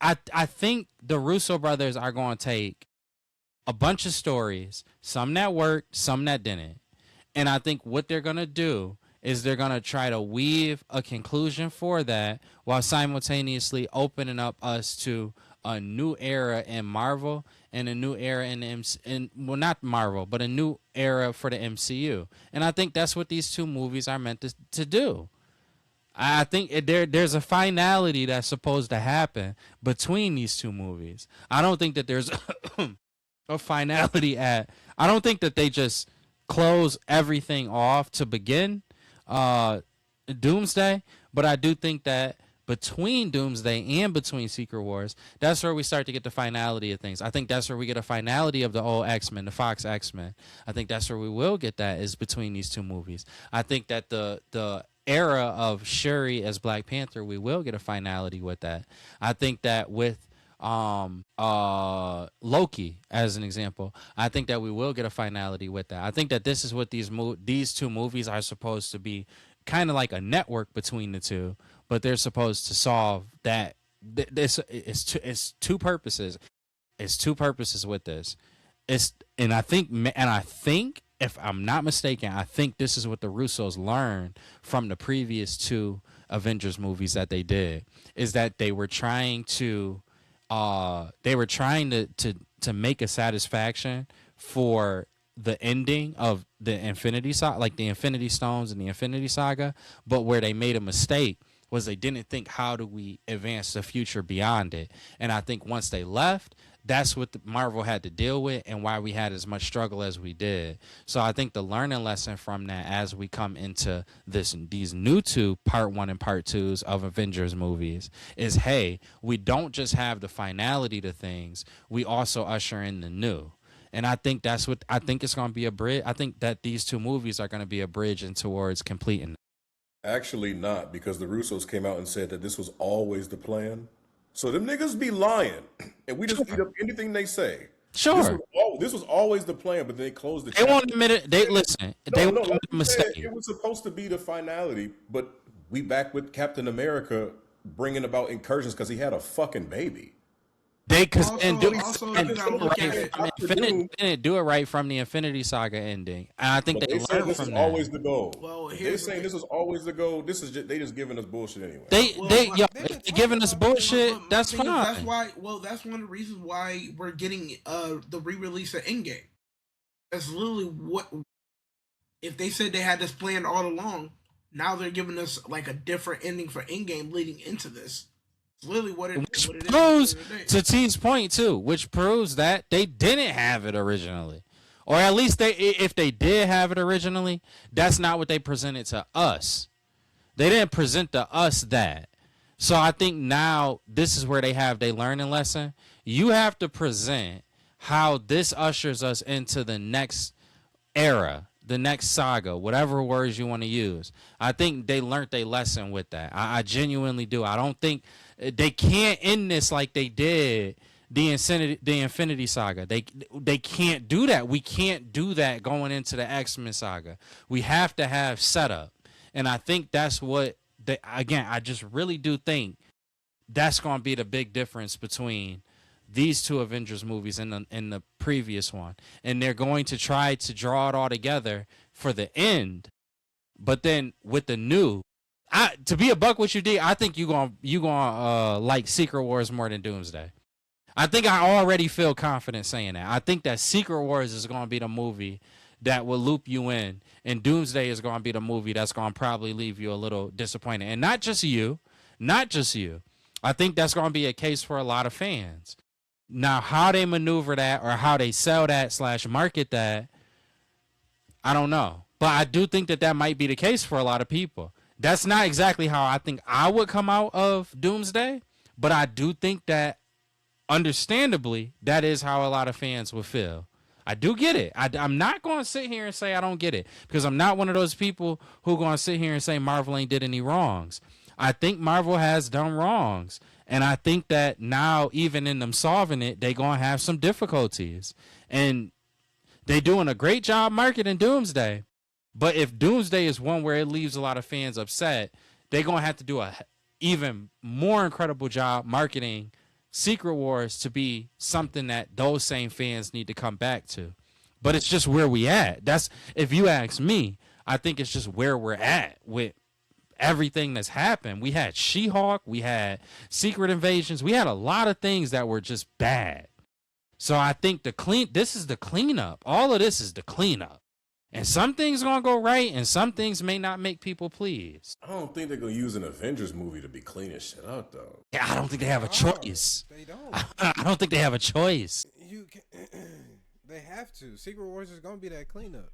I think the Russo brothers are going to take a bunch of stories, some that worked, some that didn't. And I think what they're going to do is they're going to try to weave a conclusion for that while simultaneously opening up us to a new era in Marvel and a new era in the well, not Marvel, but a new era for the MCU. And I think that's what these two movies are meant to do. I think there's a finality that's supposed to happen between these two movies. I don't think that there's a finality at. I don't think that they just close everything off to begin Doomsday, but I do think that between Doomsday and between Secret Wars, that's where we start to get the finality of things. I think that's where we get a finality of the old X-Men, the Fox X-Men. I think that's where we will get that is between these two movies. I think that the era of Shuri as Black Panther, we will get a finality with that. I think that with Loki as an example, I think that we will get a finality with that. I think that this is what these two movies are supposed to be, kind of like a network between the two, but they're supposed to solve that. It's two purposes. It's two purposes with this. I think if I'm not mistaken, I think this is what the Russos learned from the previous two Avengers movies that they did, is that they were trying to make a satisfaction for the ending of the Infinity Saga, like the Infinity Stones and the Infinity Saga, but where they made a mistake was they didn't think, how do we advance the future beyond it? And I think once they left, that's what Marvel had to deal with, and why we had as much struggle as we did. So I think the learning lesson from that, as we come into these new two part 1 and part 2s of Avengers movies, is, hey, we don't just have the finality to things, we also usher in the new. And I think that's what I think it's going to be a bridge. I think that these two movies are going to be a bridge in towards completing. Actually, not, because the Russos came out and said that this was always the plan. So them niggas be lying, and we just eat up anything they say. Sure. This was always the plan, but they closed the. They won't admit it. They listen. They won't admit a mistake. It was supposed to be the finality, but we back with Captain America bringing about incursions because he had a fucking baby. Infinity didn't do it right from the Infinity Saga ending, and I think they learned from that. Always the goal. Well, they're saying this was always the goal. This is they just giving us bullshit anyway. They're giving us bullshit. That's fine. That's why. Well, that's one of the reasons why we're getting the re-release of Endgame. That's literally what. If they said they had this planned all along, now they're giving us like a different ending for Endgame leading into this. Literally what it proves, to T's point too, which proves that they didn't have it originally, or at least if they did have it originally, that's not what they presented to us. They didn't present to us that. So I think now this is where they have their learning lesson. You have to present how this ushers us into the next era, the next saga, whatever words you want to use. I think they learned their lesson with that. I genuinely do. I don't think they can't end this like they did the Infinity Saga. They can't do that. We can't do that going into the X-Men saga. We have to have setup. And I think that's what I just really do think that's going to be the big difference between these two Avengers movies and the previous one. And they're going to try to draw it all together for the end. But then with the new, to be a buck with you, D, I think you gonna like Secret Wars more than Doomsday. I think I already feel confident saying that. I think that Secret Wars is gonna be the movie that will loop you in, and Doomsday is gonna be the movie that's gonna probably leave you a little disappointed. And not just you. I think that's gonna be a case for a lot of fans. Now, how they maneuver that or how they sell that / market that, I don't know. But I do think that might be the case for a lot of people. That's not exactly how I think I would come out of Doomsday, but I do think that, understandably, that is how a lot of fans would feel. I do get it. I'm not going to sit here and say I don't get it, because I'm not one of those people who going to sit here and say Marvel ain't did any wrongs. I think Marvel has done wrongs, and I think that now, even in them solving it, they going to have some difficulties. And they doing a great job marketing Doomsday. But if Doomsday is one where it leaves a lot of fans upset, they're going to have to do a even more incredible job marketing Secret Wars to be something that those same fans need to come back to. But it's just where we at. That's, if you ask me, I think it's just where we're at with everything that's happened. We had She-Hulk, we had Secret Invasions, we had a lot of things that were just bad. So I think this is the cleanup. All of this is the cleanup. And some things gonna go right, and some things may not make people pleased. I don't think they're gonna use an Avengers movie to be cleaning shit out, though. Yeah, I don't think they have a choice. They don't. I don't think they have a choice. You can, they have to. Secret Wars is gonna be that cleanup.